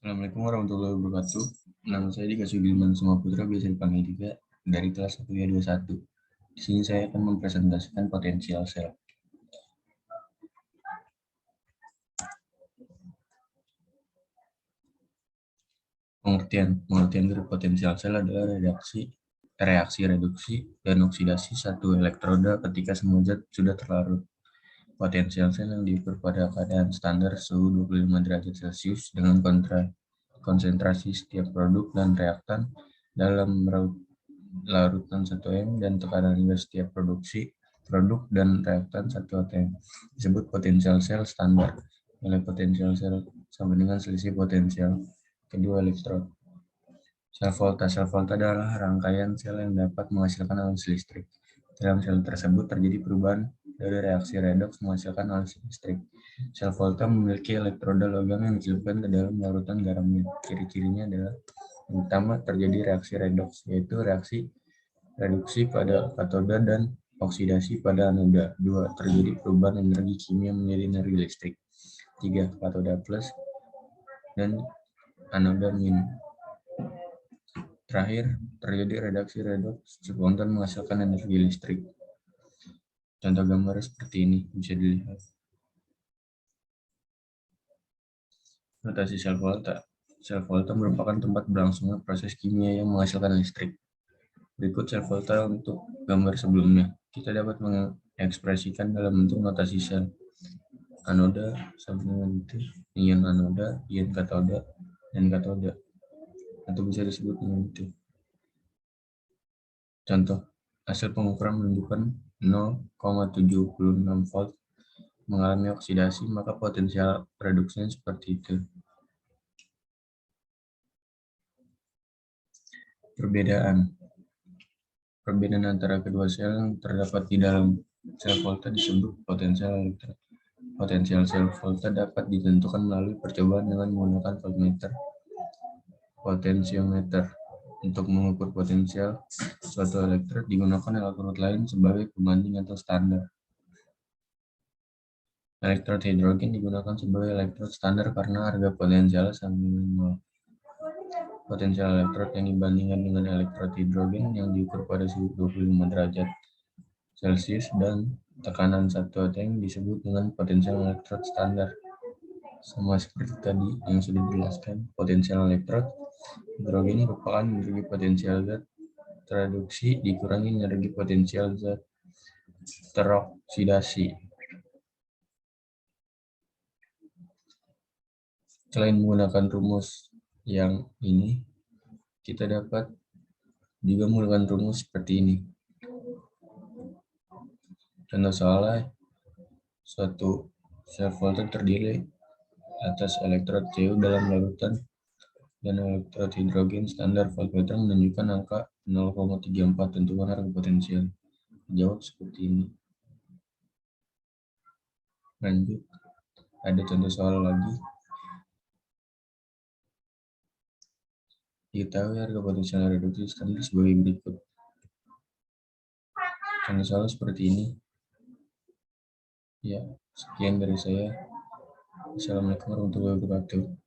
Assalamualaikum warahmatullahi wabarakatuh. Nama saya Dika Sudirman Sumaputra, biasa dipanggil Dika, dari kelas 1 21. Di sini saya akan mempresentasikan potensial sel. Pengertian dari potensial sel adalah reaksi reduksi dan oksidasi satu elektroda ketika semua zat sudah terlarut. Potensial sel yang diukur pada keadaan standar suhu 25 derajat Celcius dengan konsentrasi setiap produk dan reaktan dalam larutan 1 m dan tekanan gas setiap produk dan reaktan 1 atm disebut potensial sel standar. Nilai potensial sel sama dengan selisih potensial kedua elektrod. Sel volta adalah rangkaian sel yang dapat menghasilkan arus listrik. Dalam sel tersebut terjadi perubahan dari reaksi redoks menghasilkan arus listrik. Sel volta memiliki elektroda logam yang dicelupkan ke dalam larutan garamnya. Ciri-cirinya adalah yang pertama, terjadi reaksi redoks, yaitu reaksi reduksi pada katoda dan oksidasi pada anoda. 2. Terjadi perubahan energi kimia menjadi energi listrik. 3. Katoda plus dan anoda min. Terakhir, terjadi reaksi redoks spontan menghasilkan energi listrik. Contoh gambar seperti ini bisa dilihat. Notasi sel volta. Sel volta merupakan tempat berlangsungnya proses kimia yang menghasilkan listrik. Berikut sel volta untuk gambar sebelumnya. Kita dapat mengekspresikan dalam bentuk notasi sel. Anoda sama dengan itu, ion anoda, ion katoda, dan katoda. Atau bisa disebut dengan itu. Contoh, hasil pengukuran menunjukkan 0,76 volt mengalami oksidasi, maka potensial reduksinya seperti itu. Perbedaan antara kedua sel yang terdapat di dalam sel volta disebut potensial elektrod. Potensial sel volta dapat ditentukan melalui percobaan dengan menggunakan voltmeter, potensiometer. Untuk mengukur potensial suatu elektrod digunakan elektrod lain sebagai pembanding atau standar. Elektrod hidrogen digunakan sebagai elektrod standar karena harga potensialnya sama dengan 0. Potensial elektrod yang dibandingkan dengan elektrod hidrogen yang diukur pada suhu 25 derajat Celcius dan tekanan 1 atm disebut dengan potensial elektrod standar. Sama seperti tadi yang sudah dijelaskan, potensial elektrod hidrogen merupakan energi potensial zat tereduksi dikurangi energi potensial zat teroksidasi. Selain menggunakan rumus yang ini, kita dapat juga menggunakan rumus seperti ini. Contoh soalnya, suatu sel volta terdiri atas elektrod Cu dalam larutan dan elektrod hidrogen. Standar voltmeter menunjukkan angka 0,34, tentukan harga potensial. Jawab seperti ini. Lanjut, ada contoh soal lagi. Diketahui harga potensial reduksi standar sebagai berikut. Contoh soal seperti ini. Ya, sekian dari saya. Assalamualaikum warahmatullahi wabarakatuh.